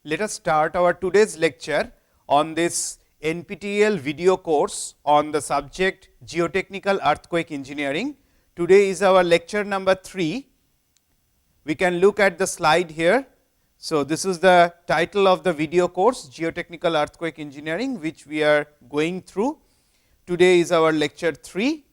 Let us start our today's lecture on this NPTEL video course on the subject Geotechnical Earthquake Engineering. Today is our lecture number 3. We can look at the slide here. So, this is the title of the video course Geotechnical Earthquake Engineering, which we are going through. Today is our lecture 3.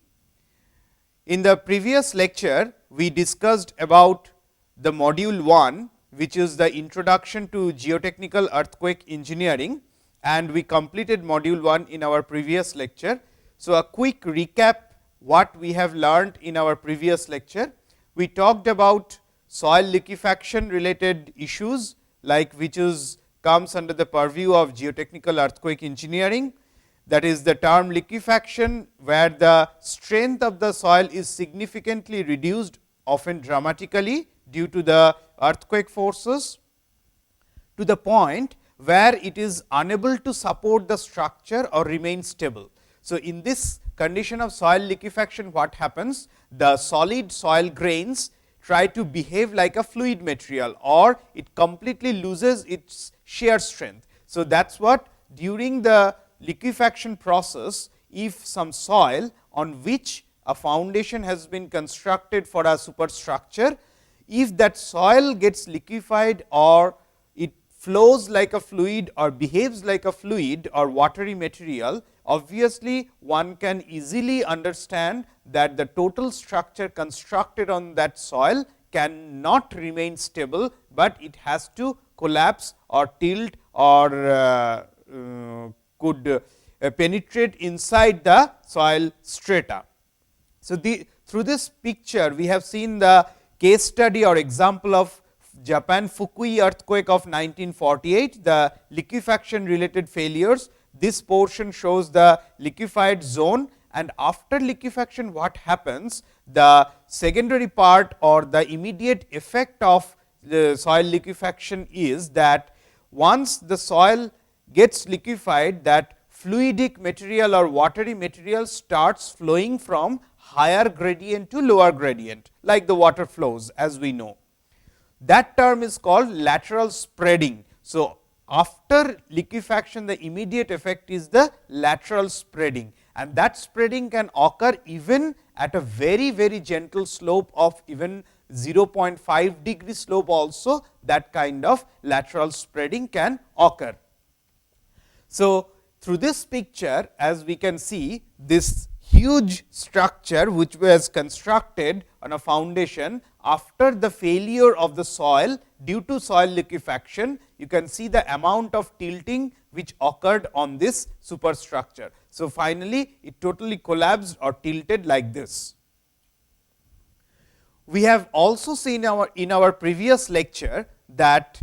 In the previous lecture, we discussed about the module 1, which is the introduction to geotechnical earthquake engineering, and we completed module 1 in our previous lecture. So, a quick recap what we have learned in our previous lecture. We talked about soil liquefaction related issues, like which comes under the purview of geotechnical earthquake engineering. That is the term liquefaction, where the strength of the soil is significantly reduced, often dramatically, due to the earthquake forces, to the point where it is unable to support the structure or remain stable. So, in this condition of soil liquefaction, what happens? The solid soil grains try to behave like a fluid material, or it completely loses its shear strength. So, that is what during the liquefaction process, if some soil on which a foundation has been constructed for a superstructure, if that soil gets liquefied or it flows like a fluid or behaves like a fluid or watery material, obviously one can easily understand that the total structure constructed on that soil cannot remain stable, but it has to collapse or tilt or could penetrate inside the soil strata. So, through this picture we have seen the case study or example of Japan Fukui earthquake of 1948, the liquefaction related failures. This portion shows the liquefied zone, and after liquefaction what happens? The secondary part or the immediate effect of the soil liquefaction is that once the soil gets liquefied, that fluidic material or watery material starts flowing from higher gradient to lower gradient, like the water flows as we know. That term is called lateral spreading. So, after liquefaction, the immediate effect is the lateral spreading, and that spreading can occur even at a very, very gentle slope of even 0.5 degree slope also, that kind of lateral spreading can occur. So, through this picture, as we can see, this huge structure which was constructed on a foundation after the failure of the soil due to soil liquefaction, you can see the amount of tilting which occurred on this superstructure. So, finally, it totally collapsed or tilted like this. We have also seen in our previous lecture that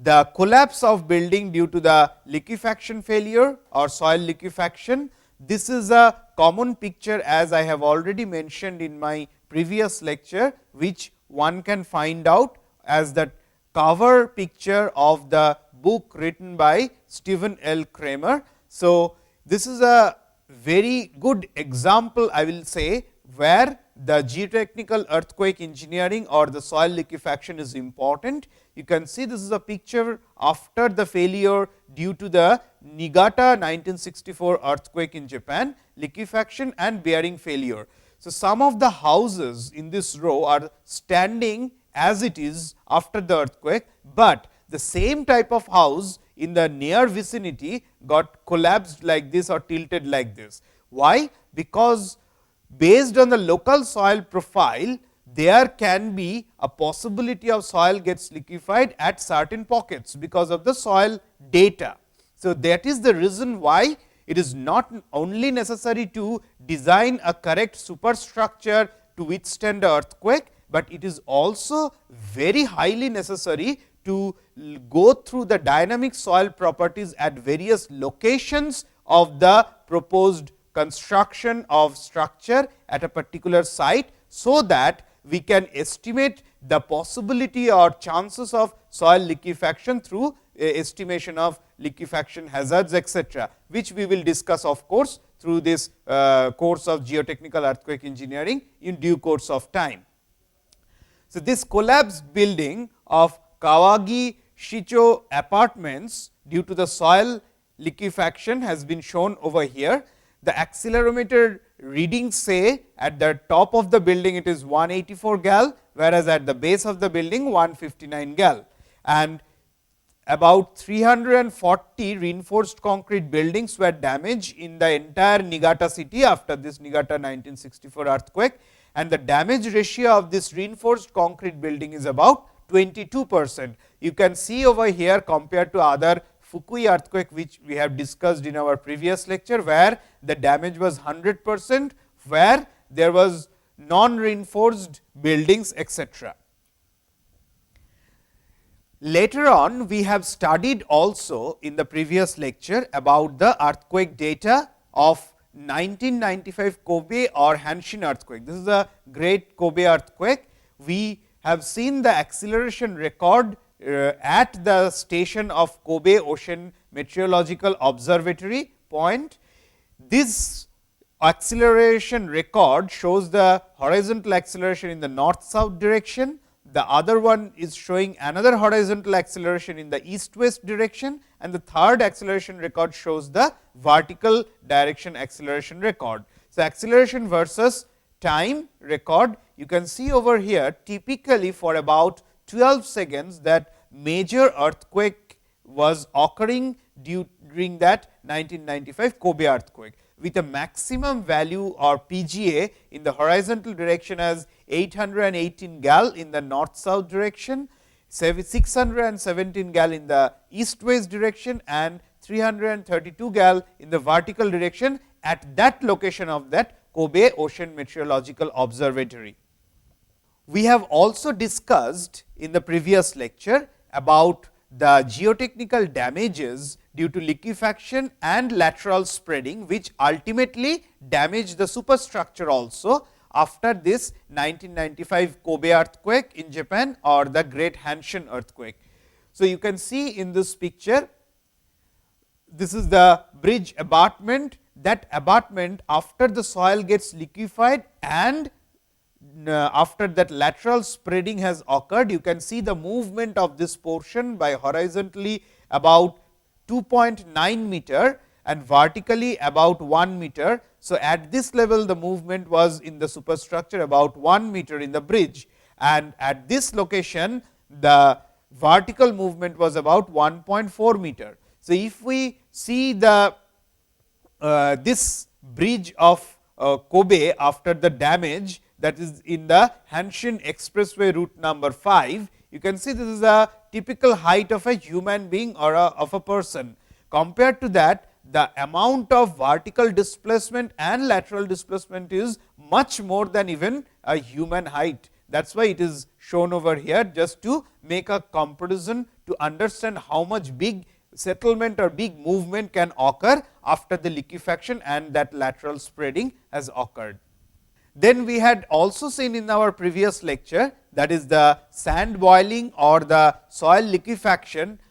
the collapse of building due to the liquefaction failure or soil liquefaction, this is a common picture, as I have already mentioned in my previous lecture, which one can find out as the cover picture of the book written by Stephen L. Kramer. So, this is a very good example, I will say, where the geotechnical earthquake engineering or the soil liquefaction is important. You can see this is a picture after the failure due to the Niigata 1964 earthquake in Japan, liquefaction and bearing failure. So, some of the houses in this row are standing as it is after the earthquake, but the same type of house in the near vicinity got collapsed like this or tilted like this. Why? Because based on the local soil profile, there can be a possibility of soil gets liquefied at certain pockets because of the soil data. So, that is the reason why it is not only necessary to design a correct superstructure to withstand the earthquake, but it is also very highly necessary to go through the dynamic soil properties at various locations of the proposed construction of structure at a particular site, so that we can estimate the possibility or chances of soil liquefaction through estimation of liquefaction hazards, etc., which we will discuss of course through this course of geotechnical earthquake engineering in due course of time. So, this collapsed building of Kawagi Shicho apartments due to the soil liquefaction has been shown over here. The accelerometer readings say at the top of the building it is 184 gal, whereas at the base of the building 159 gal. And about 340 reinforced concrete buildings were damaged in the entire Niigata city after this Niigata 1964 earthquake, and the damage ratio of this reinforced concrete building is about 22%. You can see over here compared to other Fukui earthquake, which we have discussed in our previous lecture, where the damage was 100%, where there was non-reinforced buildings, etc. Later on, we have studied also in the previous lecture about the earthquake data of 1995 Kobe or Hanshin earthquake. This is a great Kobe earthquake. We have seen the acceleration record at the station of Kobe Ocean Meteorological Observatory point. This acceleration record shows the horizontal acceleration in the north south direction. The other one is showing another horizontal acceleration in the east west direction, and the third acceleration record shows the vertical direction acceleration record. So, acceleration versus time record, you can see over here typically for about 12 seconds that major earthquake was occurring during that 1995 Kobe earthquake, with a maximum value or PGA in the horizontal direction as 818 gal in the north south direction, 617 gal in the east west direction, and 332 gal in the vertical direction at that location of that Kobe Ocean Meteorological Observatory. We have also discussed in the previous lecture about the geotechnical damages due to liquefaction and lateral spreading, which ultimately damaged the superstructure also after this 1995 Kobe earthquake in Japan or the Great Hanshin earthquake. So, you can see in this picture, this is the bridge abutment. That abutment, after the soil gets liquefied and after that lateral spreading has occurred, you can see the movement of this portion by horizontally about 2.9 meter and vertically about 1 meter. So, at this level the movement was in the superstructure about 1 meter in the bridge, and at this location the vertical movement was about 1.4 meter. So, if we see the this bridge of Kobe after the damage, that is in the Hanshin Expressway route number 5, you can see this is a typical height of a human being or of a person. Compared to that, the amount of vertical displacement and lateral displacement is much more than even a human height. That is why it is shown over here, just to make a comparison to understand how much big settlement or big movement can occur after the liquefaction and that lateral spreading has occurred. Then we had also seen in our previous lecture, that is the sand boiling or the soil liquefaction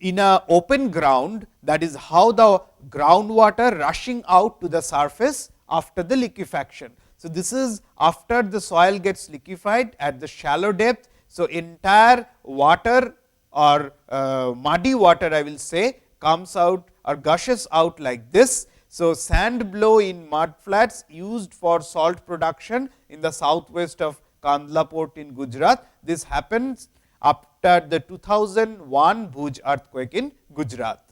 in a open ground, that is how the groundwater rushing out to the surface after the liquefaction. So, this is after the soil gets liquefied at the shallow depth. So, entire water or muddy water, I will say, comes out or gushes out like this. So, sand blow in mud flats used for salt production in the southwest of Kandla port in Gujarat. This happens after the 2001 Bhuj earthquake in Gujarat.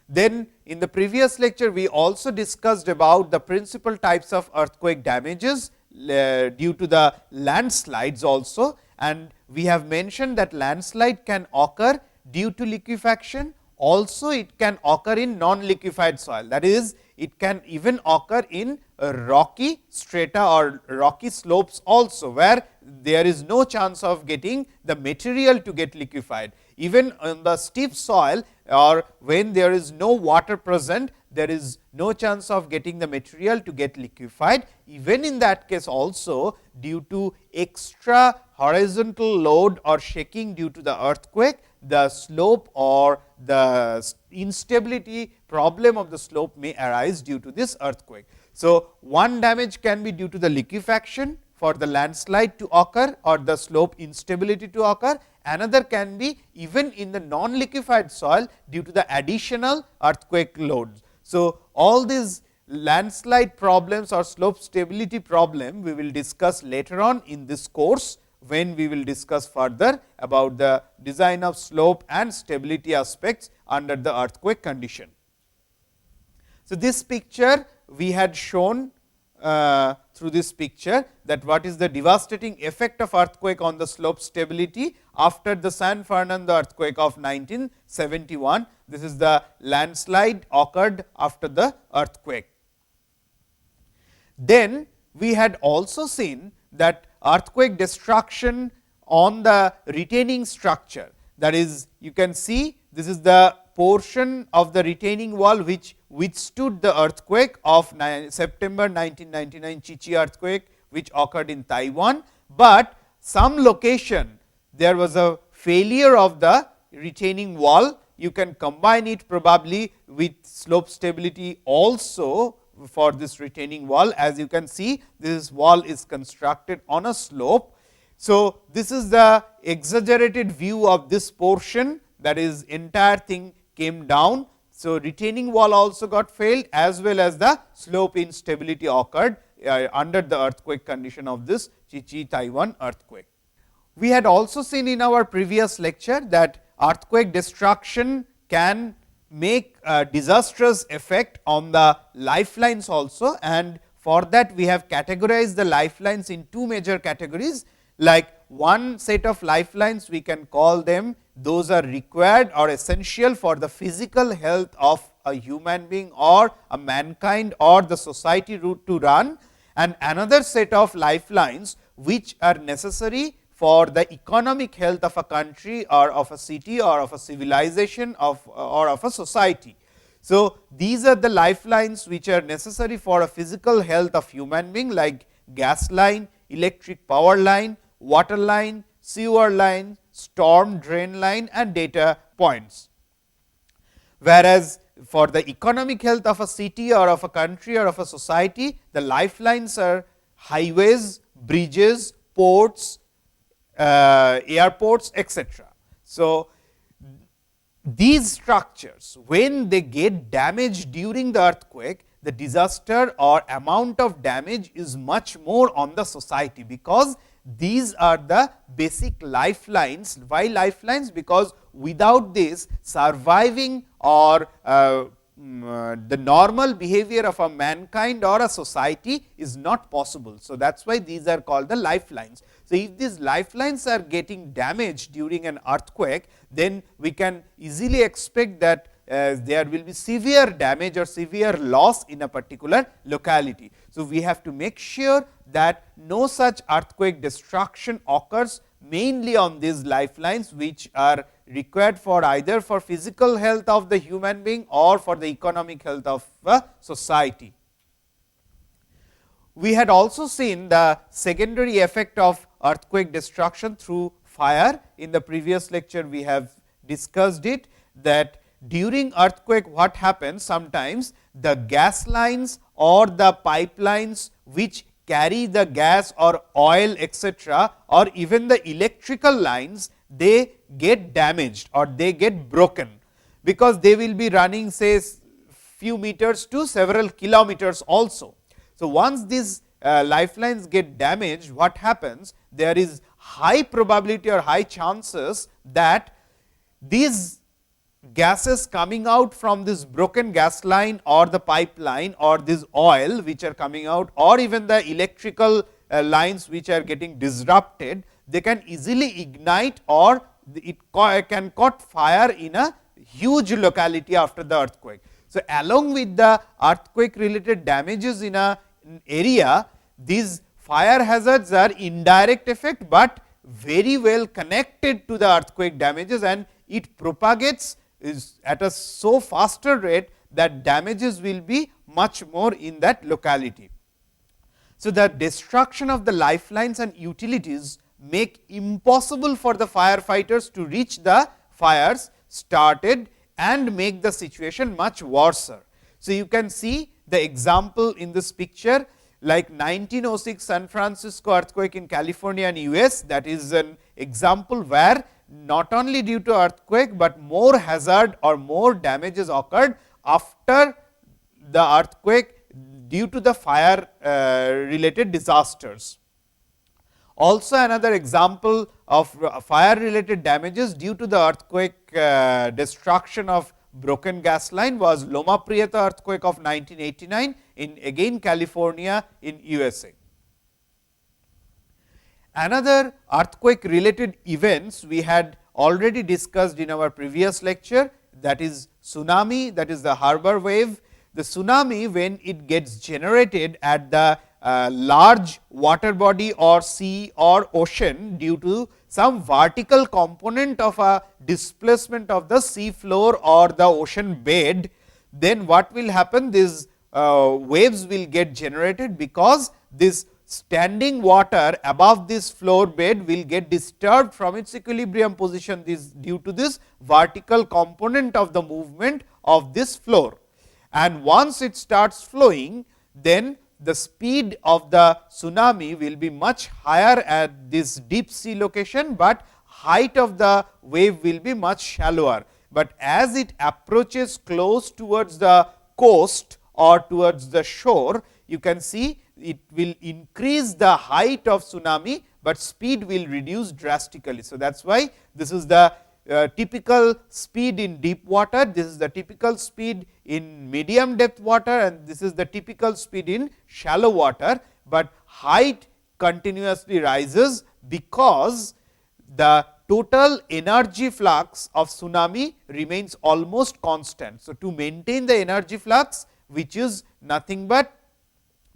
Then in the previous lecture, we also discussed about the principal types of earthquake damages due to the landslides also, and we have mentioned that landslide can occur due to liquefaction. Also, it can occur in non-liquefied soil, that is, it can even occur in rocky strata or rocky slopes also, where there is no chance of getting the material to get liquefied. Even on the steep soil or when there is no water present, there is no chance of getting the material to get liquefied. Even in that case also, due to extra horizontal load or shaking due to the earthquake, the slope or the instability problem of the slope may arise due to this earthquake. So, one damage can be due to the liquefaction for the landslide to occur or the slope instability to occur. another can be even in the non-liquefied soil due to the additional earthquake loads. So, all these landslide problems or slope stability problem we will discuss later on in this course, when we will discuss further about the design of slope and stability aspects under the earthquake condition. So, this picture we had shown through this picture, that what is the devastating effect of earthquake on the slope stability after the San Fernando earthquake of 1971. This is the landslide occurred after the earthquake. Then we had also seen that earthquake destruction on the retaining structure, that is, you can see this is the portion of the retaining wall which withstood the earthquake of September 1999 Chichi earthquake, which occurred in Taiwan, but some location there was a failure of the retaining wall. You can combine it probably with slope stability also for this retaining wall. As you can see, this wall is constructed on a slope. So, this is the exaggerated view of this portion, that is entire thing came down. So, retaining wall also got failed, as well as the slope instability occurred under the earthquake condition of this Chichi Taiwan earthquake. We had also seen in our previous lecture that earthquake destruction can make a disastrous effect on the lifelines also, and for that we have categorized the lifelines in two major categories. Like one set of lifelines, we can call them those are required or essential for the physical health of a human being or a mankind or the society to run, and another set of lifelines which are necessary for the economic health of a country or of a city or of a civilization or of a society. So, these are the lifelines which are necessary for a physical health of human being, like gas line, electric power line, water line, sewer line, storm drain line and data points. Whereas, for the economic health of a city or of a country or of a society, the lifelines are highways, bridges, ports, airports, etc. So, these structures, when they get damaged during the earthquake, the disaster or amount of damage is much more on the society, because these are the basic lifelines. Why lifelines? Because without this, surviving or the normal behavior of a mankind or a society is not possible. So, that is why these are called the lifelines. So, if these lifelines are getting damaged during an earthquake, then we can easily expect that there will be severe damage or severe loss in a particular locality. So, we have to make sure that no such earthquake destruction occurs mainly on these lifelines, which are required for either for physical health of the human being or for the economic health of a society. We had also seen the secondary effect of earthquake destruction through fire. In the previous lecture, we have discussed it, that during earthquake what happens, sometimes the gas lines or the pipelines which carry the gas or oil etc., or even the electrical lines, they get damaged or they get broken, because they will be running say few meters to several kilometers also. So, once these lifelines get damaged, what happens? There is high probability or high chances that these gases coming out from this broken gas line or the pipeline or this oil which are coming out, or even the electrical lines which are getting disrupted, they can easily ignite or it can caught fire in a huge locality after the earthquake. So, along with the earthquake related damages in a area, these fire hazards are indirect effect, but very well connected to the earthquake damages, and it propagates is at a so faster rate that damages will be much more in that locality. So, the destruction of the lifelines and utilities make impossible for the firefighters to reach the fires started and make the situation much worse. So, you can see the example in this picture, like 1906 San Francisco earthquake in California and US, that is an example where not only due to earthquake, but more hazard or more damages occurred after the earthquake due to the fire related disasters. Also another example of fire related damages due to the earthquake destruction of broken gas line was Loma Prieta earthquake of 1989 in again California in USA. Another earthquake related events we had already discussed in our previous lecture, that is tsunami, that is the harbor wave. The tsunami, when it gets generated at the large water body or sea or ocean due to some vertical component of a displacement of the sea floor or the ocean bed, then what will happen? These waves will get generated, because this standing water above this floor bed will get disturbed from its equilibrium position, this due to this vertical component of the movement of this floor. And once it starts flowing, then the speed of the tsunami will be much higher at this deep sea location, but height of the wave will be much shallower. But as it approaches close towards the coast or towards the shore, you can see it will increase the height of tsunami, but speed will reduce drastically. So, that is why this is the typical speed in deep water, this is the typical speed in medium depth water, and this is the typical speed in shallow water, but height continuously rises, because the total energy flux of tsunami remains almost constant. So, to maintain the energy flux, which is nothing but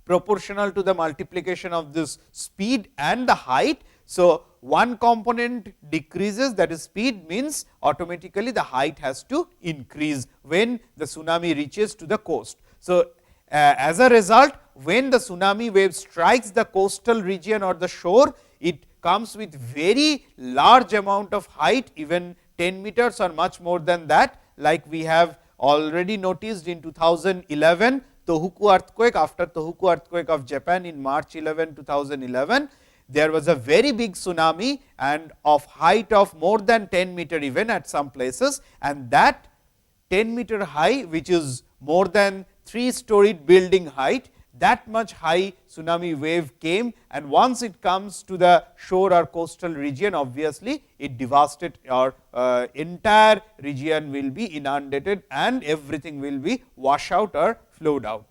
proportional to the multiplication of this speed and the height. So, one component decreases, that is speed, means automatically the height has to increase when the tsunami reaches to the coast. So, as a result, when the tsunami wave strikes the coastal region or the shore, it comes with very large amount of height, even 10 meters or much more than that, like we have already noticed in 2011 Tohoku earthquake. After Tohoku earthquake of Japan in March 11, 2011, there was a very big tsunami and of height of more than 10 meter even at some places, and that 10 meter high, which is more than 3-storied building height, that much high tsunami wave came, and once it comes to the shore or coastal region, obviously it devastated, or entire region will be inundated and everything will be washed out or flowed out.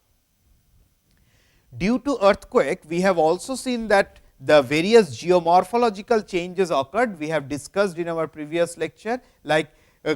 Due to earthquake, we have also seen that the various geomorphological changes occurred. We have discussed in our previous lecture, like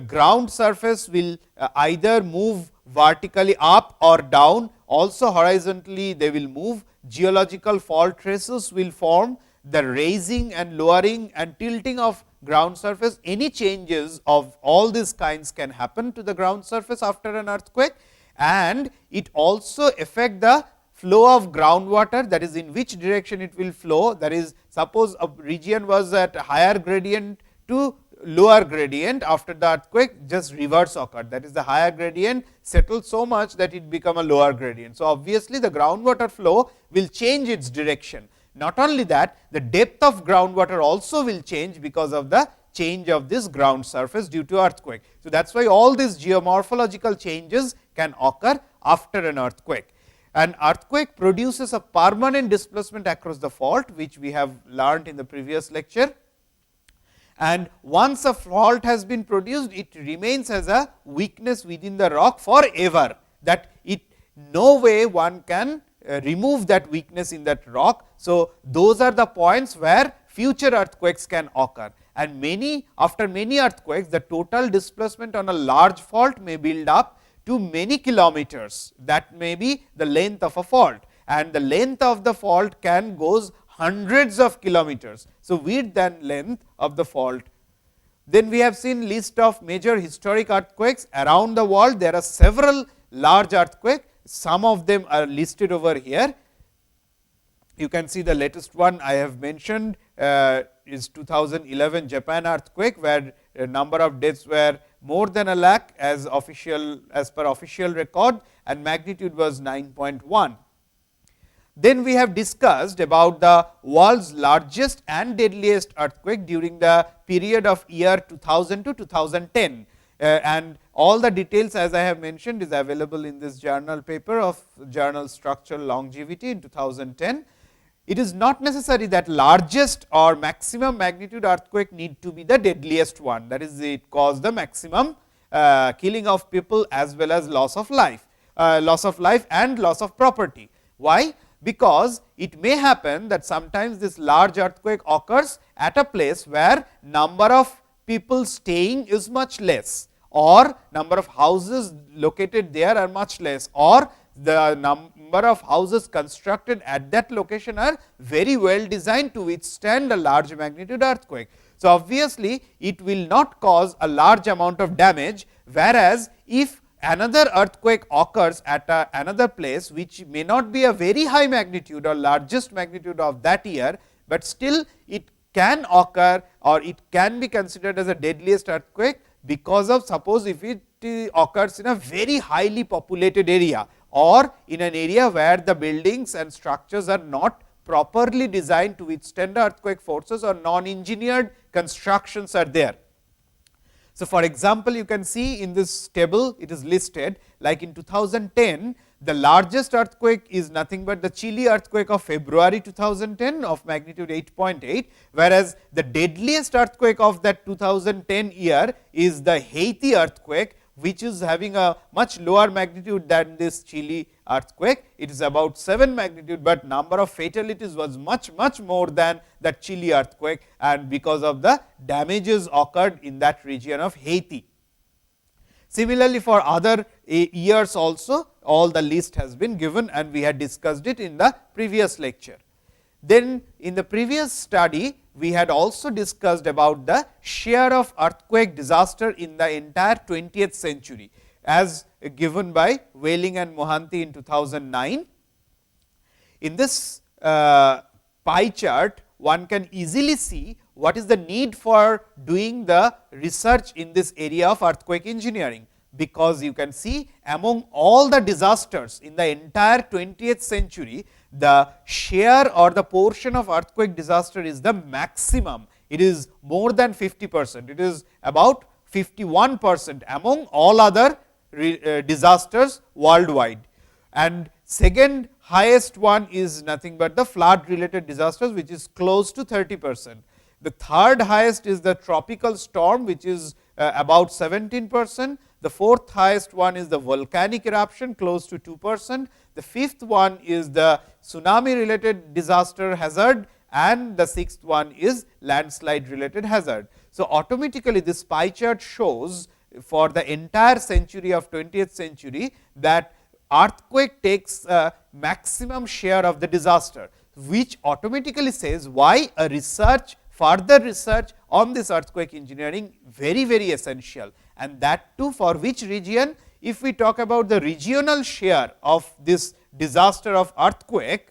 ground surface will either move vertically up or down, also horizontally they will move, geological fault traces will form, the raising and lowering and tilting of ground surface, any changes of all these kinds can happen to the ground surface after an earthquake, and it also affect the flow of groundwater, that is in which direction it will flow. That is, suppose a region was at higher gradient to lower gradient, after the earthquake just reverse occurred, that is the higher gradient settled so much that it become a lower gradient. So, obviously, the groundwater flow will change its direction. Not only that, the depth of groundwater also will change because of the change of this ground surface due to earthquake. So, that is why all these geomorphological changes can occur after an earthquake. An earthquake produces a permanent displacement across the fault, which we have learned in the previous lecture. And once a fault has been produced, it remains as a weakness within the rock forever, that it no way one can remove that weakness in that rock. So, those are the points where future earthquakes can occur, and after many earthquakes, the total displacement on a large fault may build up to many kilometers. That may be the length of a fault, and the length of the fault can goes hundreds of kilometers. So, width and length of the fault. Then we have seen list of major historic earthquakes around the world. There are several large earthquakes, some of them are listed over here. You can see the latest one I have mentioned is 2011 Japan earthquake, where a number of deaths were more than 1 lakh as per official record, and magnitude was 9.1. Then we have discussed about the world's largest and deadliest earthquake during the period of year 2000 to 2010. And all the details, as I have mentioned, is available in this journal paper of journal Structural Longevity in 2010. It is not necessary that largest or maximum magnitude earthquake need to be the deadliest one, that is, it caused the maximum killing of people as well as loss of life and loss of property. Why? Because it may happen that sometimes this large earthquake occurs at a place where number of people staying is much less, or number of houses located there are much less, or the number of houses constructed at that location are very well designed to withstand a large magnitude earthquake. So, obviously, it will not cause a large amount of damage, whereas, if another earthquake occurs at another place which may not be a very high magnitude or largest magnitude of that year, but still it can occur or it can be considered as a deadliest earthquake, because of, suppose if it occurs in a very highly populated area or in an area where the buildings and structures are not properly designed to withstand earthquake forces or non-engineered constructions are there. So, for example, you can see in this table it is listed, like in 2010, the largest earthquake is nothing but the Chile earthquake of February 2010 of magnitude 8.8, whereas the deadliest earthquake of that 2010 year is the Haiti earthquake, which is having a much lower magnitude than this Chile earthquake. It is about 7 magnitude, but number of fatalities was much more than that Chile earthquake, and because of the damages occurred in that region of Haiti. Similarly, for other years also, all the list has been given, and we had discussed it in the previous lecture. Then in the previous study, we had also discussed about the share of earthquake disaster in the entire 20th century, as given by Welling and Mohanty in 2009. In this pie chart, one can easily see what is the need for doing the research in this area of earthquake engineering, because you can see among all the disasters in the entire 20th century, the share or the portion of earthquake disaster is the maximum. It is more than 50%, it is about 51% among all other disasters worldwide. And second highest one is nothing but the flood related disasters, which is close to 30%. The third highest is the tropical storm, which is about 17%. The fourth highest one is the volcanic eruption, close to 2%. The fifth one is the tsunami related disaster hazard, and the sixth one is landslide related hazard. So, automatically this pie chart shows for the entire century of 20th century that earthquake takes a maximum share of the disaster, which automatically says why a further research on this earthquake engineering very essential, and that too for which region. If we talk about the regional share of this disaster of earthquake,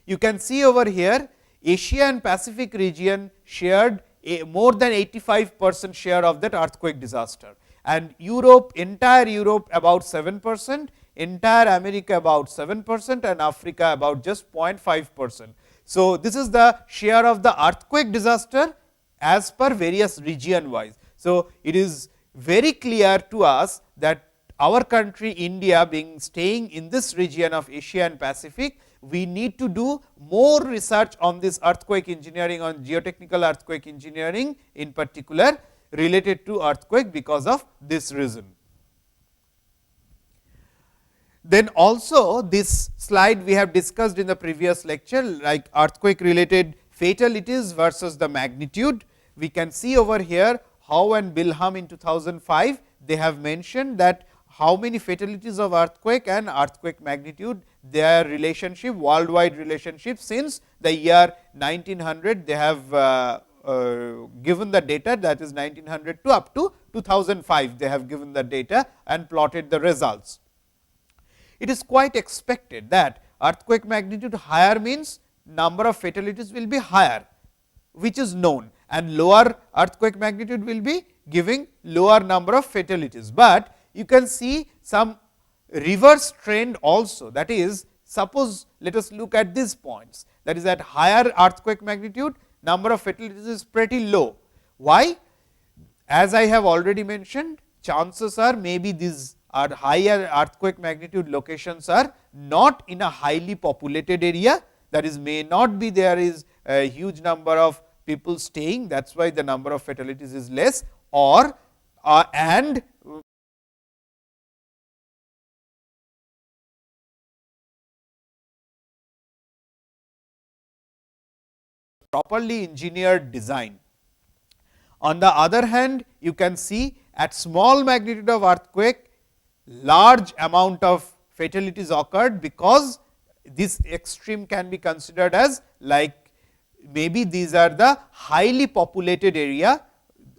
you can see over here Asia and Pacific region shared more than 85% share of that earthquake disaster, and Europe, entire Europe about 7%, entire America about 7%, and Africa about just 0.5%. So, this is the share of the earthquake disaster as per various region wise. So, it is very clear to us that our country India, being staying in this region of Asia and Pacific, we need to do more research on this earthquake engineering, on geotechnical earthquake engineering in particular related to earthquake, because of this reason. Then also this slide we have discussed in the previous lecture, like earthquake related fatalities versus the magnitude. We can see over here Howe and Bilham in 2005, they have mentioned that how many fatalities of earthquake and earthquake magnitude, their relationship, worldwide relationship since the year 1900. They have given the data, that is 1900 to up to 2005, they have given the data and plotted the results. It is quite expected that earthquake magnitude higher means number of fatalities will be higher, which is known, and lower earthquake magnitude will be giving lower number of fatalities. But you can see some reverse trend also, that is Suppose let us look at these points, that is at higher earthquake magnitude, number of fatalities is pretty low. Why? As I have already mentioned, chances are maybe these are higher earthquake magnitude locations are not in a highly populated area, that is may not be there is a huge number of people staying, that is why the number of fatalities is less, or and properly engineered design. On the other hand, you can see at small magnitude of earthquake, large amount of fatalities occurred, because this extreme can be considered as like maybe these are the highly populated area,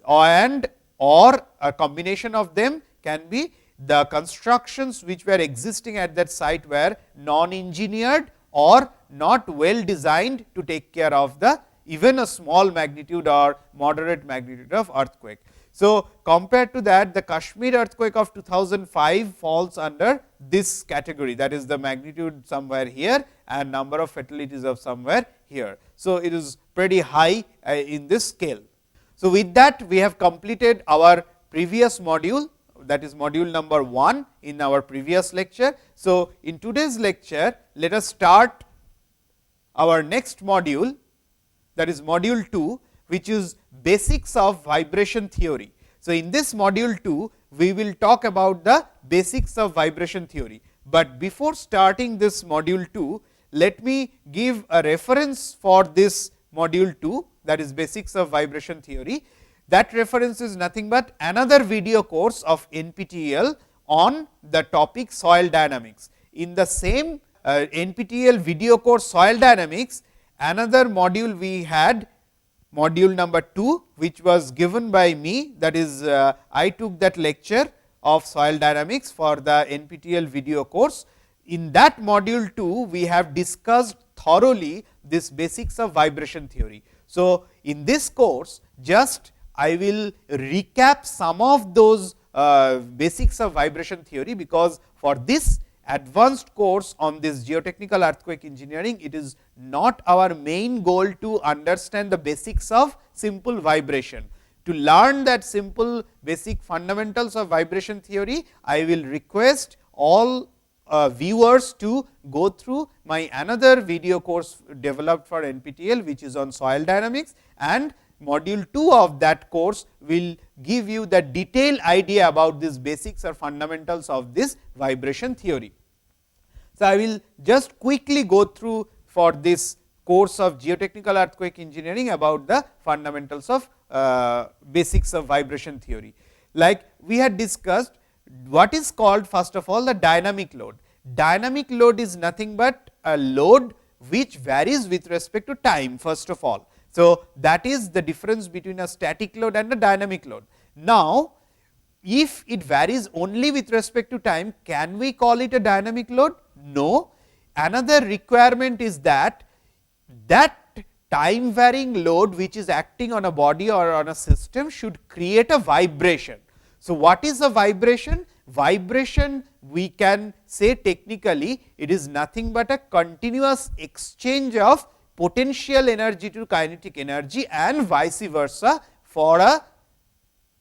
and or a combination of them can be the constructions which were existing at that site were non-engineered or not well designed to take care of the even a small magnitude or moderate magnitude of earthquake. So, compared to that, the Kashmir earthquake of 2005 falls under this category, that is the magnitude somewhere here and number of fatalities of somewhere here. So, it is pretty high in this scale. So, with that we have completed our previous module, that is module number 1 in our previous lecture. So, in today's lecture, let us start our next module, that is module 2, which is basics of vibration theory. So, in this module 2, we will talk about the basics of vibration theory. But before starting this module 2, let me give a reference for this module 2, that is basics of vibration theory. That reference is nothing but another video course of NPTEL on the topic soil dynamics. In the same NPTEL video course soil dynamics, another module we had, module number 2, which was given by me, that is I took that lecture of soil dynamics for the NPTEL video course. In that module 2, we have discussed thoroughly this basics of vibration theory. So, in this course just I will recap some of those basics of vibration theory, because for this advanced course on this geotechnical earthquake engineering, it is not our main goal to understand the basics of simple vibration. To learn that simple basic fundamentals of vibration theory, I will request all viewers to go through my another video course developed for NPTEL, which is on soil dynamics, and module 2 of that course will give you the detailed idea about this basics or fundamentals of this vibration theory. So, I will just quickly go through for this course of geotechnical earthquake engineering about the fundamentals of basics of vibration theory. Like we had discussed, what is called first of all the dynamic load. Dynamic load is nothing but a load which varies with respect to time first of all. So, that is the difference between a static load and a dynamic load. Now, if it varies only with respect to time, can we call it a dynamic load? No. Another requirement is that time varying load which is acting on a body or on a system should create a vibration. So, what is a vibration? Vibration, we can say technically, it is nothing but a continuous exchange of potential energy to kinetic energy and vice versa for a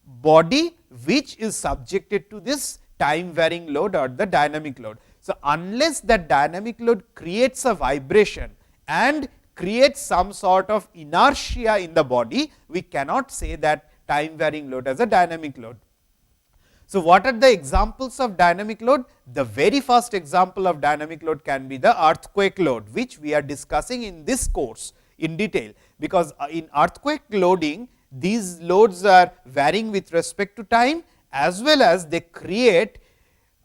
body which is subjected to this time varying load or the dynamic load. So, unless that dynamic load creates a vibration and creates some sort of inertia in the body, we cannot say that time varying load as a dynamic load. So, what are the examples of dynamic load? The very first example of dynamic load can be the earthquake load, which we are discussing in this course in detail, because in earthquake loading these loads are varying with respect to time, as well as they create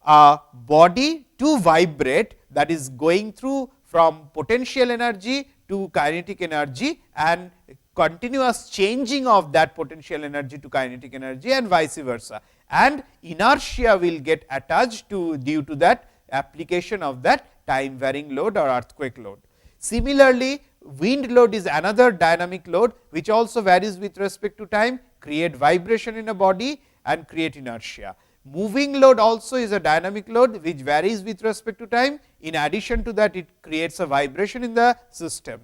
a body to vibrate, that is going through from potential energy to kinetic energy and continuous changing of that potential energy to kinetic energy and vice versa, and inertia will get attached to due to that application of that time varying load or earthquake load. Similarly, wind load is another dynamic load which also varies with respect to time, create vibration in a body and create inertia. Moving load also is a dynamic load which varies with respect to time. In addition to that, it creates a vibration in the system.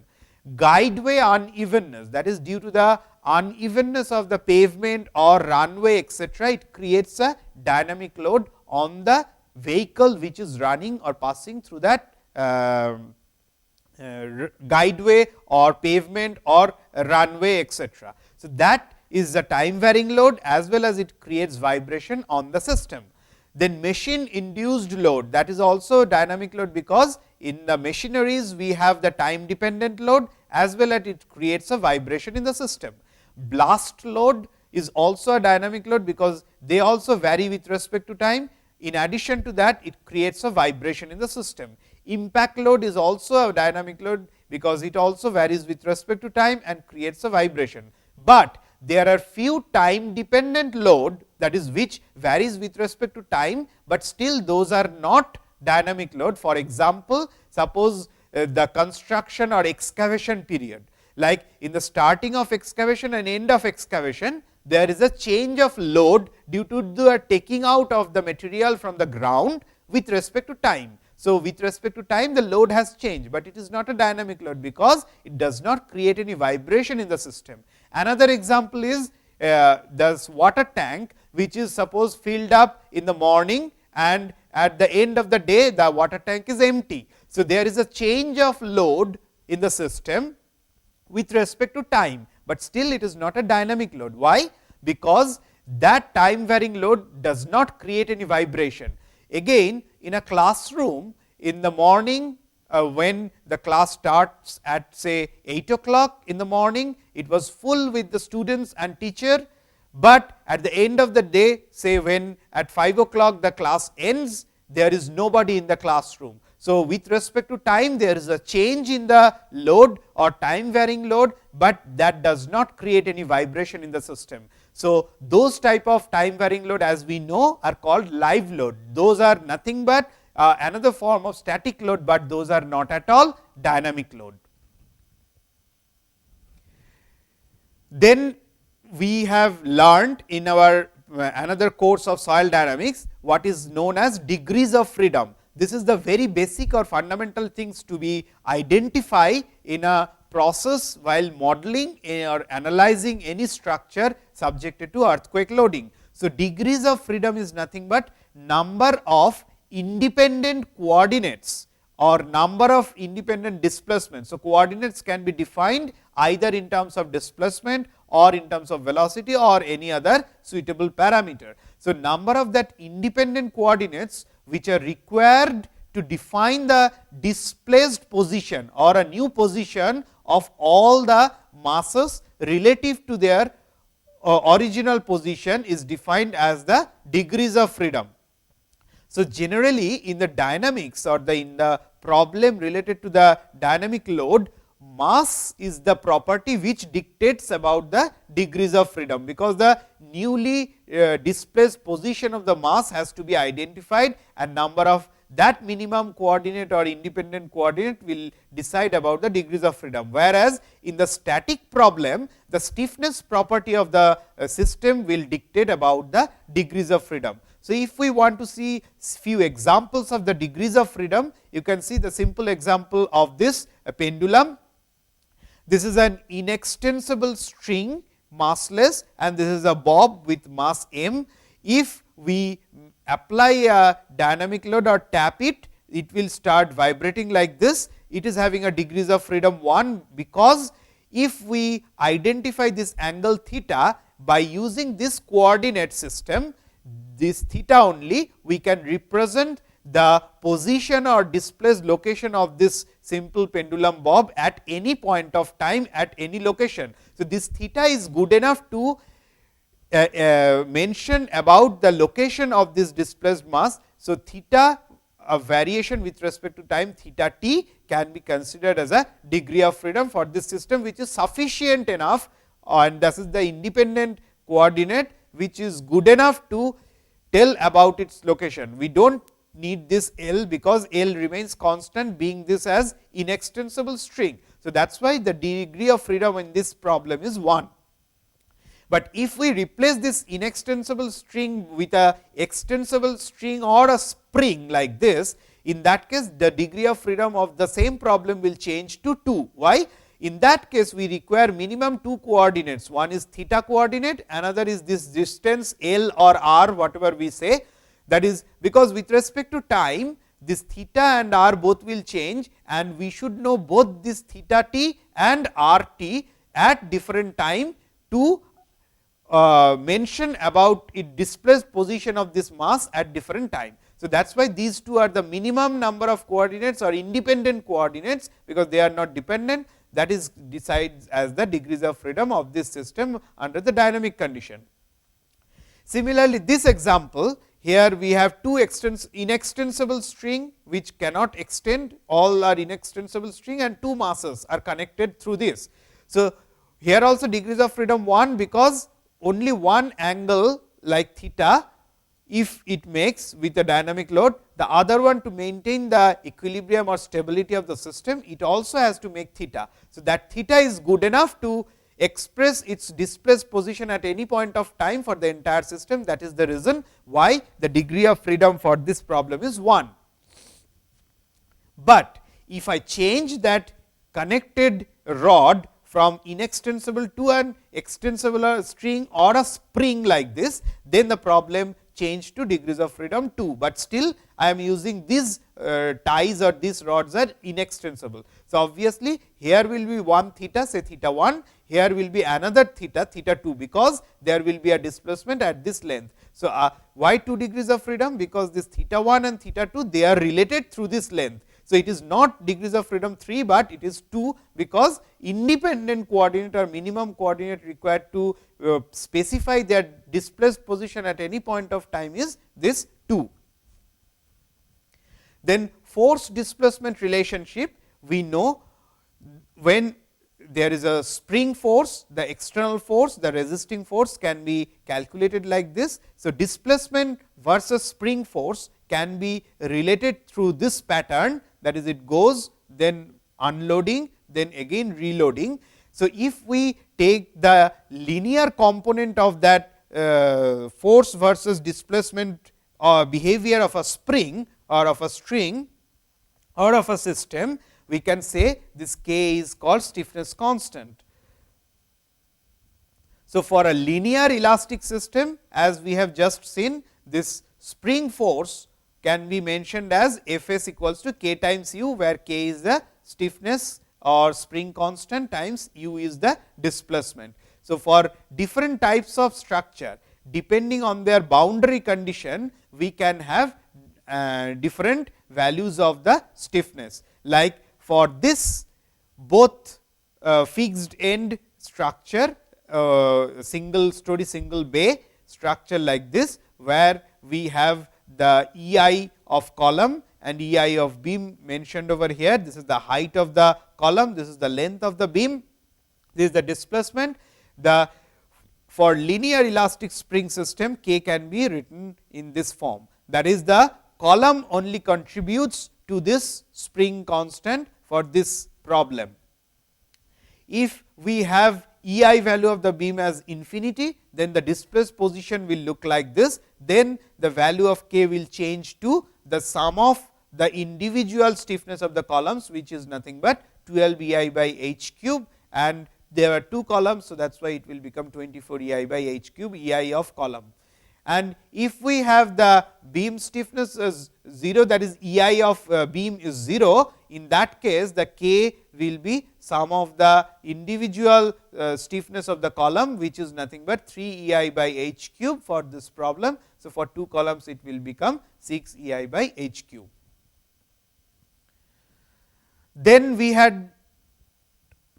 Guideway unevenness, that is due to the unevenness of the pavement or runway etc., it creates a dynamic load on the vehicle which is running or passing through that guideway or pavement or runway etc. So, that is the time varying load as well as it creates vibration on the system. Then machine induced load, that is also dynamic load, because in the machineries we have the time dependent load as well as it creates a vibration in the system. Blast load is also a dynamic load because they also vary with respect to time. In addition to that, it creates a vibration in the system. Impact load is also a dynamic load because it also varies with respect to time and creates a vibration. But there are few time dependent load, that is which varies with respect to time, but still those are not dynamic load. For example, suppose the construction or excavation period, like in the starting of excavation and end of excavation, there is a change of load due to the taking out of the material from the ground with respect to time. So, with respect to time the load has changed, but it is not a dynamic load because it does not create any vibration in the system. Another example is this water tank, which is suppose filled up in the morning and at the end of the day the water tank is empty. So, there is a change of load in the system with respect to time, but still it is not a dynamic load. Why? Because that time varying load does not create any vibration. Again, in a classroom in the morning, when the class starts at say 8 o'clock in the morning, it was full with the students and teacher, but at the end of the day, say when at 5 o'clock the class ends, there is nobody in the classroom. So, with respect to time, there is a change in the load or time varying load, but that does not create any vibration in the system. So, those type of time varying load, as we know, are called live load. Those are nothing but another form of static load, but those are not at all dynamic load. Then we have learned in our another course of soil dynamics what is known as degrees of freedom. This is the very basic or fundamental things to be identified in a process while modeling or analyzing any structure subjected to earthquake loading. So, degrees of freedom is nothing but number of independent coordinates or number of independent displacements. So, coordinates can be defined either in terms of displacement or in terms of velocity or any other suitable parameter. So, number of that independent coordinates which are required to define the displaced position or a new position of all the masses relative to their original position is defined as the degrees of freedom. So, generally in the dynamics or in the problem related to the dynamic load, mass is the property which dictates about the degrees of freedom, because the newly displaced position of the mass has to be identified and number of that minimum coordinate or independent coordinate will decide about the degrees of freedom. Whereas, in the static problem, the stiffness property of the system will dictate about the degrees of freedom. So, if we want to see few examples of the degrees of freedom, you can see the simple example of this pendulum. This is an inextensible string, massless, and this is a bob with mass m. If we apply a dynamic load or tap it, it will start vibrating like this. It is having a degrees of freedom 1, because if we identify this angle theta by using this coordinate system, this theta only, we can represent the position or displaced location of this simple pendulum bob at any point of time at any location. So, this theta is good enough to mention about the location of this displaced mass. So, theta a variation with respect to time theta t can be considered as a degree of freedom for this system, which is sufficient enough, and this is the independent coordinate which is good enough to tell about its location. We do not need this L, because L remains constant, being this as inextensible string. So, that is why the degree of freedom in this problem is 1. But if we replace this inextensible string with a extensible string or a spring like this, in that case the degree of freedom of the same problem will change to 2. Why? In that case we require minimum 2 coordinates, one is theta coordinate, another is this distance L or R, whatever we say. That is because with respect to time, this theta and r both will change, and we should know both this theta t and r t at different time to mention about it displaced position of this mass at different time. So, that is why these two are the minimum number of coordinates or independent coordinates, because they are not dependent, that is decides as the degrees of freedom of this system under the dynamic condition. Similarly, this example, here we have two inextensible string which cannot extend, all are inextensible string, and two masses are connected through this. So, here also degrees of freedom 1, because only one angle like theta, if it makes with a dynamic load, the other one to maintain the equilibrium or stability of the system, it also has to make theta. So, that theta is good enough to express its displaced position at any point of time for the entire system. That is the reason why the degree of freedom for this problem is 1. But if I change that connected rod from inextensible to an extensible string or a spring like this, then the problem change to degrees of freedom 2, but still I am using these ties or these rods are inextensible. So, obviously, here will be one theta, say theta 1, here will be another theta, theta 2, because there will be a displacement at this length. So, why 2 degrees of freedom? Because this theta 1 and theta 2, they are related through this length. So, it is not degrees of freedom 3, but it is 2, because independent coordinate or minimum coordinate required to specify their displaced position at any point of time is this 2. Then force displacement relationship, we know when there is a spring force, the external force, the resisting force can be calculated like this. So, displacement versus spring force can be related through this pattern, that is it goes, then unloading, then again reloading. So, if we take the linear component of that force versus displacement or behavior of a spring or of a string or of a system, we can say this K is called stiffness constant. So, for a linear elastic system, as we have just seen, this spring force can be mentioned as F s equals to K times u, where K is the stiffness or spring constant times u is the displacement. So, for different types of structure, depending on their boundary condition, we can have different values of the stiffness. Like for this both fixed end structure, single story single bay structure like this, where we have the EI of column and EI of beam mentioned over here. This is the height of the column, this is the length of the beam, this is the displacement. The for linear elastic spring system, K can be written in this form, that is the column only contributes to this spring constant for this problem. If we have EI value of the beam as infinity, then the displaced position will look like this, then the value of K will change to the sum of the individual stiffness of the columns, which is nothing but 12 EI by h cube, and there are two columns. So, that is why it will become 24 EI by h cube, EI of column. And if we have the beam stiffness as 0, that is EI of beam is 0, in that case the K will be sum of the individual stiffness of the column, which is nothing but 3 EI by h cube for this problem. So, for two columns it will become 6 EI by h cube. Then we had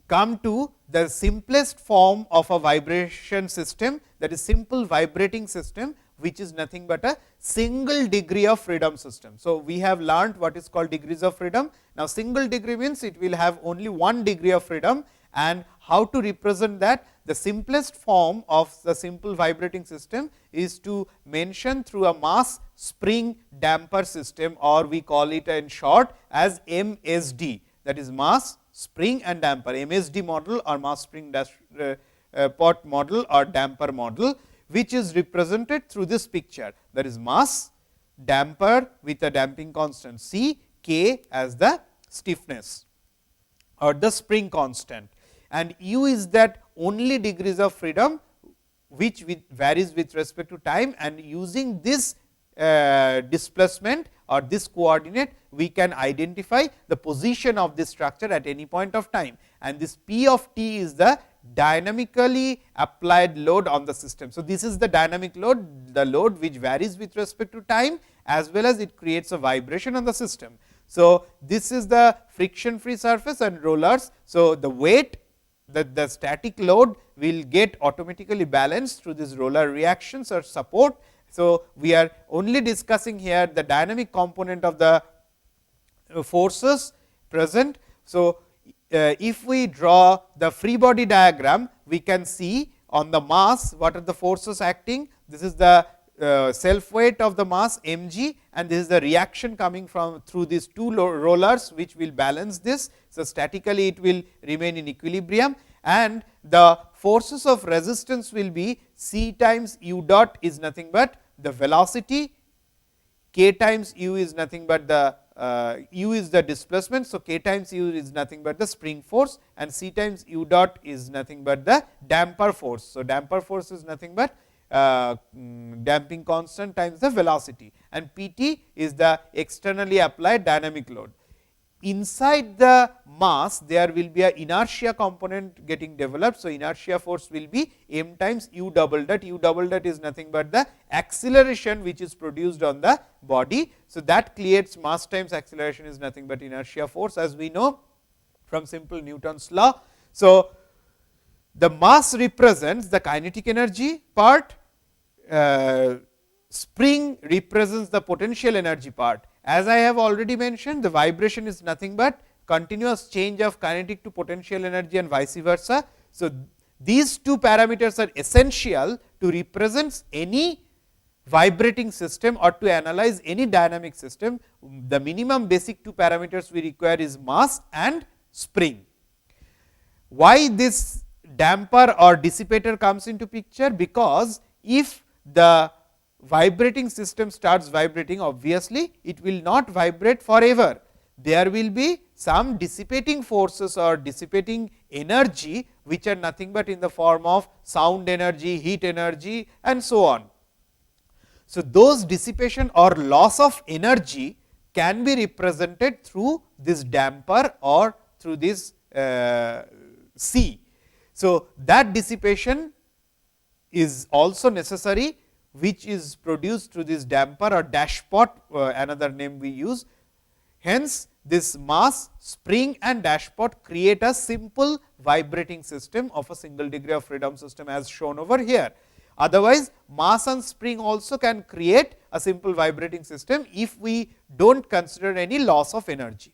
come to the simplest form of a vibration system, that is simple vibrating system, which is nothing but a single degree of freedom system. So, we have learnt what is called degrees of freedom. Now, single degree means it will have only one degree of freedom, and how to represent that? The simplest form of the simple vibrating system is to mention through a mass spring damper system, or we call it in short as MSD, that is mass spring and damper. MSD model or mass spring pot model or damper model, which is represented through this picture. That is mass, damper with a damping constant C, K as the stiffness or the spring constant, and U is that only degrees of freedom which varies with respect to time, and using this displacement or this coordinate, we can identify the position of this structure at any point of time, and this P of t is the dynamically applied load on the system. So, this is the dynamic load, the load which varies with respect to time, as well as it creates a vibration on the system. So, this is the friction free surface and rollers. So, the weight, the static load will get automatically balanced through these roller reactions or support. So, we are only discussing here the dynamic component of the forces present. So, if we draw the free body diagram, we can see on the mass what are the forces acting. This is the self weight of the mass mg, and this is the reaction coming from through these two rollers which will balance this. So, statically it will remain in equilibrium, and the forces of resistance will be C times u dot is nothing but the velocity, k times u is nothing but the u is the displacement. So, k times u is nothing but the spring force, and C times u dot is nothing but the damper force. So, damper force is nothing but damping constant times the velocity, and P t is the externally applied dynamic load. Inside the mass, there will be a inertia component getting developed. So, inertia force will be m times u double dot. U double dot is nothing but the acceleration which is produced on the body. So, that creates mass times acceleration is nothing but inertia force, as we know from simple Newton's law. So, the mass represents the kinetic energy part, spring represents the potential energy part. As I have already mentioned, the vibration is nothing but continuous change of kinetic to potential energy and vice versa. So, these two parameters are essential to represent any vibrating system or to analyze any dynamic system. The minimum basic two parameters we require is mass and spring. Why this damper or dissipator comes into picture? Because if the vibrating system starts vibrating, obviously it will not vibrate forever. There will be some dissipating forces or dissipating energy, which are nothing but in the form of sound energy, heat energy, and so on. So, those dissipation or loss of energy can be represented through this damper or through this C. So, that dissipation is also necessary, which is produced through this damper or dashpot, another name we use. Hence, this mass, spring and dashpot create a simple vibrating system of a single degree of freedom system, as shown over here. Otherwise, mass and spring also can create a simple vibrating system if we do not consider any loss of energy.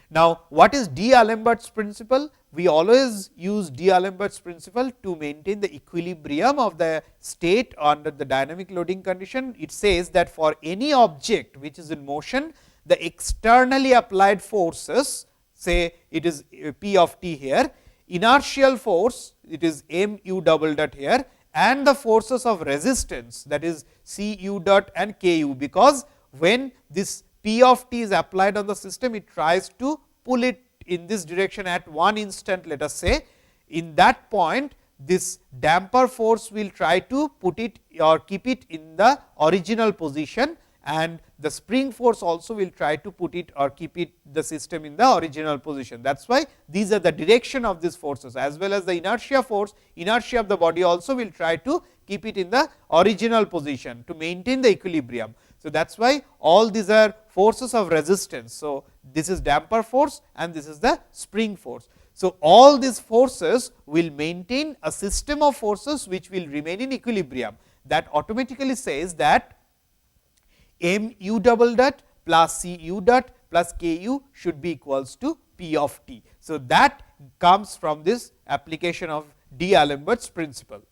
Now, what is D'Alembert's principle? We always use D'Alembert's principle to maintain the equilibrium of the state under the dynamic loading condition. It says that for any object which is in motion, the externally applied forces, say it is P of t here, inertial force, it is m u double dot here, and the forces of resistance, that is C u dot and K u, because when this P of t is applied on the system, it tries to pull it in this direction at one instant, let us say. In that point, this damper force will try to put it or keep it in the original position, and the spring force also will try to put it or keep it the system in the original position. That is why these are the direction of these forces, as well as the inertia force, inertia of the body also will try to keep it in the original position to maintain the equilibrium. So, that is why all these are forces of resistance. So, this is damper force and this is the spring force. So, all these forces will maintain a system of forces which will remain in equilibrium. That automatically says that m u double dot plus C u dot plus K u should be equals to P of t. So, that comes from this application of D'Alembert's principle.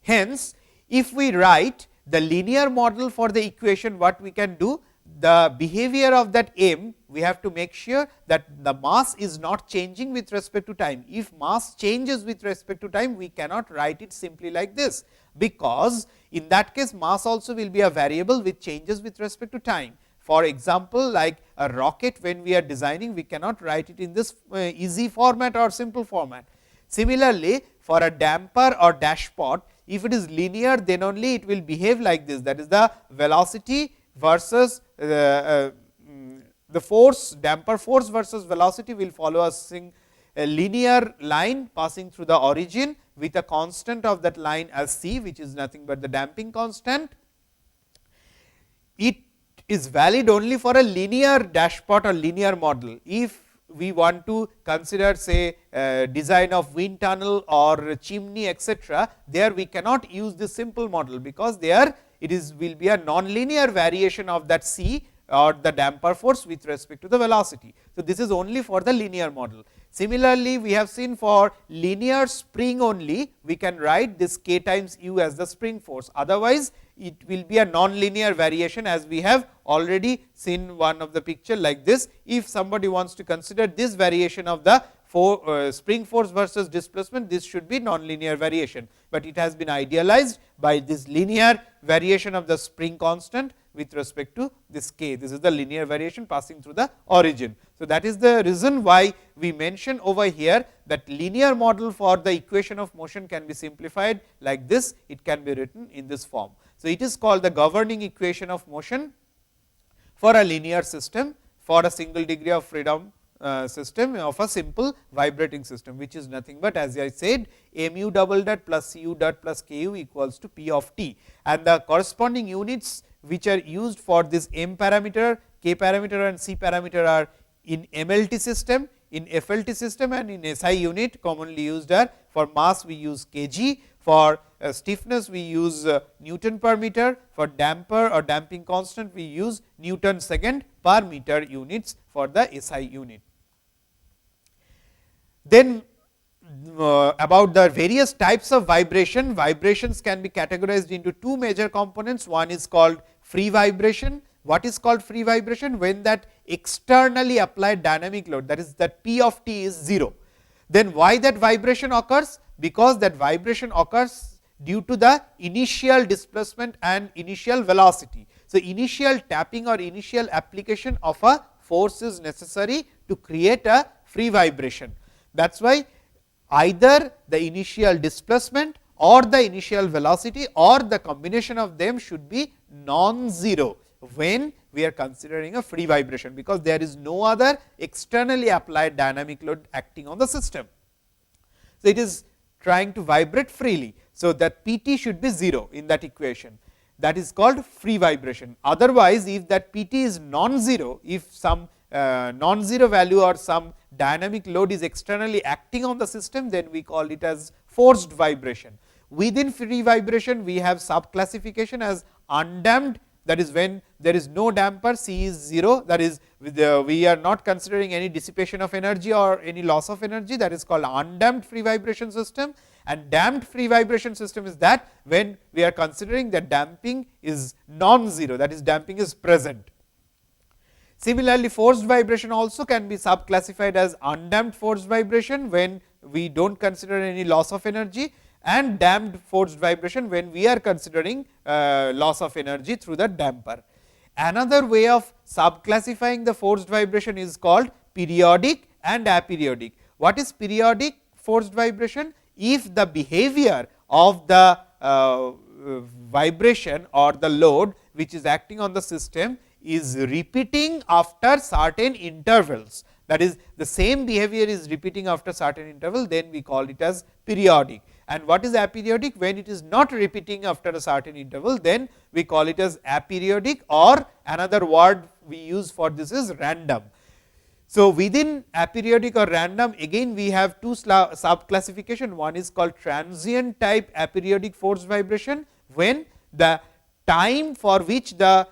Hence, if we write the linear model for the equation, what we can do? the behavior of that m, we have to make sure that the mass is not changing with respect to time. If mass changes with respect to time, we cannot write it simply like this, because in that case mass also will be a variable which changes with respect to time. For example, like a rocket, when we are designing, we cannot write it in this easy format or simple format. Similarly, for a damper or dashpot, if it is linear, then only it will behave like this, that is the velocity versus the force, damper force versus velocity will follow a linear line passing through the origin with a constant of that line as c, which is nothing but the damping constant. It is valid only for a linear dashpot or linear model. If we want to consider, say, design of wind tunnel or chimney, etc., there we cannot use this simple model, because there it will be a non-linear variation of that c or the damper force with respect to the velocity. So, this is only for the linear model. Similarly, we have seen for linear spring only, we can write this k times u as the spring force. Otherwise, it will be a non-linear variation, as we have already seen one of the picture like this. If somebody wants to consider this variation of the spring force versus displacement, this should be non-linear variation, but it has been idealized by this linear variation of the spring constant with respect to this k. This is the linear variation passing through the origin. So, that is the reason why we mention over here that linear model for the equation of motion can be simplified like this, it can be written in this form. So, it is called the governing equation of motion for a linear system for a single degree of freedom system of a simple vibrating system, which is nothing but, as I said, mu double dot plus cu dot plus ku equals to p of t, and the corresponding units which are used for this m parameter, k parameter and c parameter are in MLT system, in FLT system and in SI unit. Commonly used are for mass we use kg, for stiffness we use Newton per meter, for damper or damping constant we use Newton second per meter units for the SI unit. Then about the various types of vibration, vibrations can be categorized into two major components. One is called free vibration. What is called free vibration? When that externally applied dynamic load, that is that p of t is 0. Then why that vibration occurs? Because that vibration occurs due to the initial displacement and initial velocity. So, initial tapping or initial application of a force is necessary to create a free vibration. That is why either the initial displacement or the initial velocity or the combination of them should be non-zero when we are considering a free vibration, because there is no other externally applied dynamic load acting on the system. So, it is trying to vibrate freely. So, that p t should be 0 in that equation, that is called free vibration. Otherwise, if that p t is non-zero, if some non-zero value or some dynamic load is externally acting on the system, then we call it as forced vibration. Within free vibration, we have sub classification as undamped, that is when there is no damper, C is 0, that is we are not considering any dissipation of energy or any loss of energy, that is called undamped free vibration system. And damped free vibration system is that when we are considering that damping is non-zero, that is damping is present. Similarly, forced vibration also can be sub classified as undamped forced vibration when we do not consider any loss of energy, and damped forced vibration when we are considering loss of energy through the damper. Another way of sub classifying the forced vibration is called periodic and aperiodic. What is periodic forced vibration? If the behavior of the vibration or the load which is acting on the system is repeating after certain intervals, that is the same behavior is repeating after certain interval, then we call it as periodic. And what is aperiodic? When it is not repeating after a certain interval, then we call it as aperiodic, or another word we use for this is random. So, within aperiodic or random, again we have two sub classification. One is called transient type aperiodic forced vibration, when the time for which the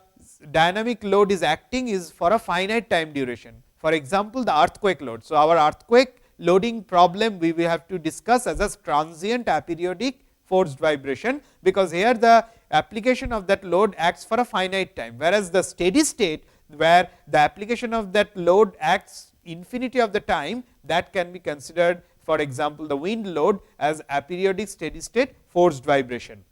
dynamic load is acting is for a finite time duration. For example, the earthquake load. So, our earthquake loading problem we will have to discuss as a transient aperiodic forced vibration, because here the application of that load acts for a finite time, whereas the steady state where the application of that load acts infinity of the time, that can be considered, for example, the wind load as aperiodic steady state forced vibration.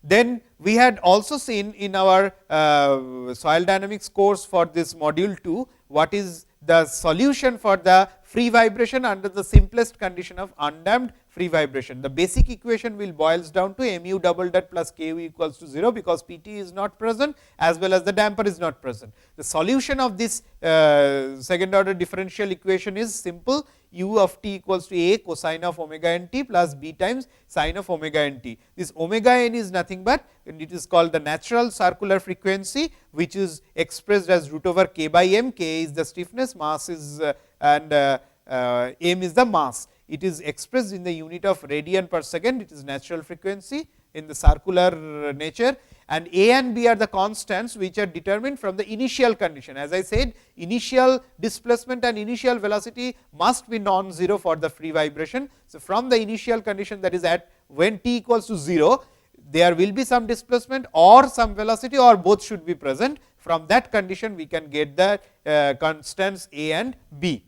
Then we had also seen in our soil dynamics course for this module 2, what is the solution for the free vibration under the simplest condition of undamped free vibration. The basic equation will boils down to mu double dot plus ku equals to 0, because P t is not present as well as the damper is not present. The solution of this second order differential equation is simple: u of t equals to a cosine of omega n t plus b times sine of omega n t. This omega n is nothing but it is called the natural circular frequency, which is expressed as root over k by m. K is the stiffness, mass is and m is the mass. It is expressed in the unit of radian per second. It is natural frequency in the circular nature, and a and b are the constants which are determined from the initial condition. As I said, initial displacement and initial velocity must be non-zero for the free vibration. So, from the initial condition, that is at when t equals to 0, there will be some displacement or some velocity, or both should be present. From that condition, we can get the constants a and b.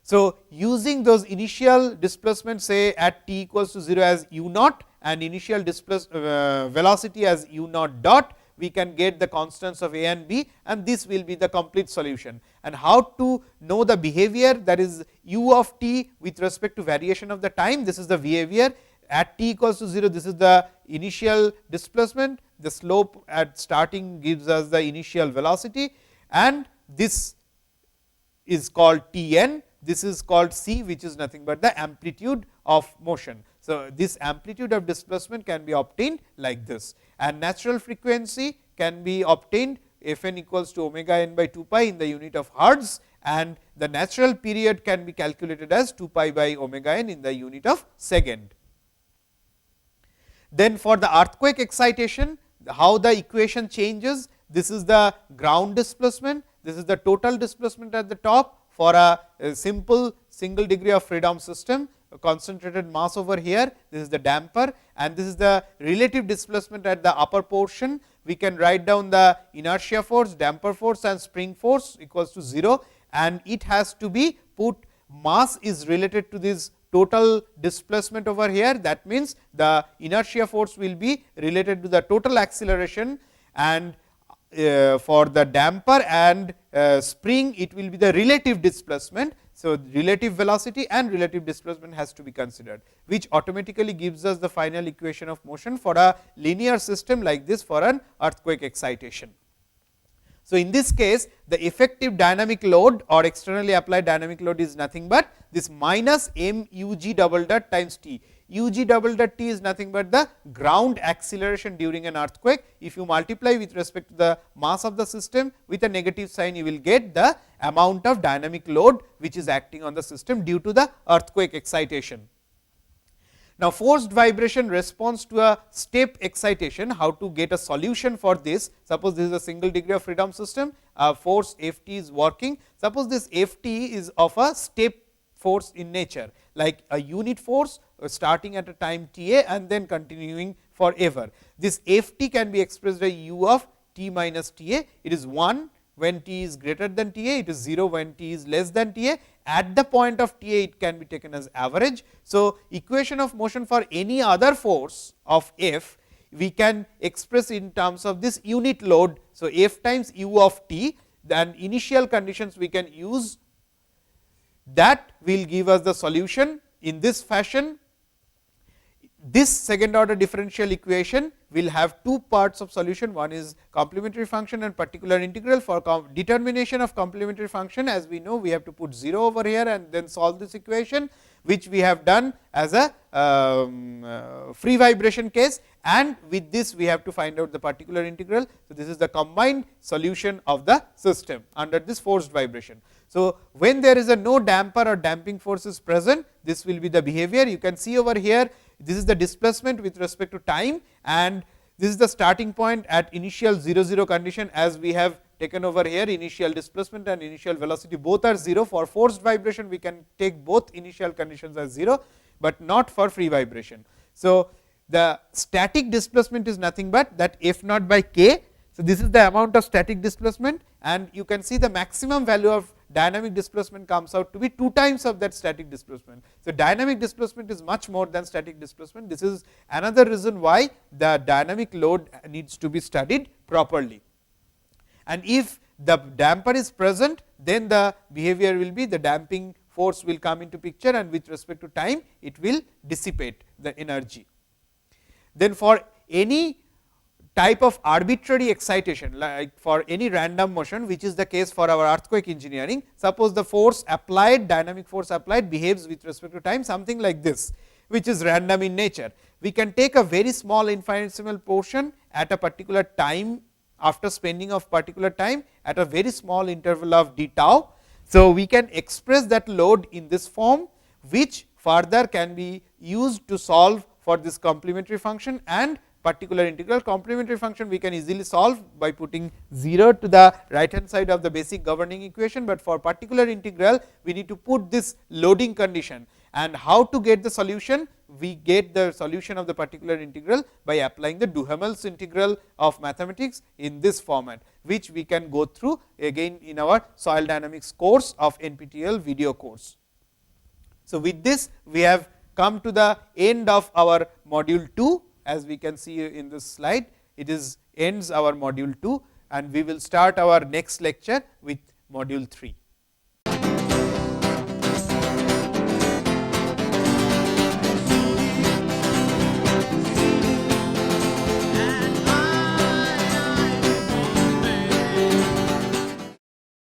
So, using those initial displacements, say at t equals to 0 as u naught and initial velocity as u naught dot, we can get the constants of a and b, and this will be the complete solution. And how to know the behavior, that is u of t with respect to variation of the time, this is the behavior. At t equals to 0, this is the initial displacement, the slope at starting gives us the initial velocity, and this is called T n. This is called c, which is nothing but the amplitude of motion. So, this amplitude of displacement can be obtained like this, and natural frequency can be obtained f n equals to omega n by 2 pi in the unit of hertz, and the natural period can be calculated as 2 pi by omega n in the unit of second. Then for the earthquake excitation, how the equation changes, this is the ground displacement, this is the total displacement at the top for a simple single degree of freedom system, concentrated mass over here, this is the damper, and this is the relative displacement at the upper portion. We can write down the inertia force, damper force and spring force equals to 0, and it has to be put, mass is related to this total displacement over here. That means, the inertia force will be related to the total acceleration, and for the damper and spring, it will be the relative displacement. So, relative velocity and relative displacement has to be considered, which automatically gives us the final equation of motion for a linear system like this for an earthquake excitation. So, in this case, the effective dynamic load or externally applied dynamic load is nothing but this minus m u g double dot times t. U g double dot t is nothing but the ground acceleration during an earthquake. If you multiply with respect to the mass of the system with a negative sign, you will get the amount of dynamic load which is acting on the system due to the earthquake excitation. Now, forced vibration responds to a step excitation. How to get a solution for this? Suppose this is a single degree of freedom system, force F t is working. Suppose this F t is of a step force in nature, like a unit force starting at a time t a and then continuing forever. This F t can be expressed as u of t minus t a. It is 1 when t is greater than t a, it is 0 when t is less than t a. At the point of t a, it can be taken as average. So, equation of motion for any other force of F, we can express in terms of this unit load. So, F times u of t, then initial conditions we can use, that will give us the solution in this fashion. This second order differential equation will have two parts of solution. One is complementary function and particular integral. For determination of complementary function, as we know, we have to put 0 over here and then solve this equation, which we have done as a free vibration case, and with this we have to find out the particular integral. So, this is the combined solution of the system under this forced vibration. So, when there is a no damper or damping force is present, this will be the behavior. You can see over here, this is the displacement with respect to time, and this is the starting point at initial 0 0 condition, as we have taken over here. Initial displacement and initial velocity both are 0. For forced vibration, we can take both initial conditions as 0, but not for free vibration. So, the static displacement is nothing but that f naught by k. So, this is the amount of static displacement, and you can see the maximum value of dynamic displacement comes out to be 2 times of that static displacement. So, dynamic displacement is much more than static displacement. This is another reason why the dynamic load needs to be studied properly. And if the damper is present, then the behavior will be the damping force will come into picture, and with respect to time it will dissipate the energy. Then for any type of arbitrary excitation, like for any random motion, which is the case for our earthquake engineering, suppose the force applied, dynamic force applied behaves with respect to time something like this, which is random in nature. We can take a very small infinitesimal portion at a particular time, after spending of particular time at a very small interval of d tau. So, we can express that load in this form, which further can be used to solve for this complementary function and particular integral. Complementary function we can easily solve by putting 0 to the right hand side of the basic governing equation, but for particular integral we need to put this loading condition. And how to get the solution? We get the solution of the particular integral by applying the Duhamel's integral of mathematics in this format, which we can go through again in our soil dynamics course of NPTEL video course. So, with this we have come to the end of our module 2. As we can see in this slide, it is ends our module 2, and we will start our next lecture with module 3.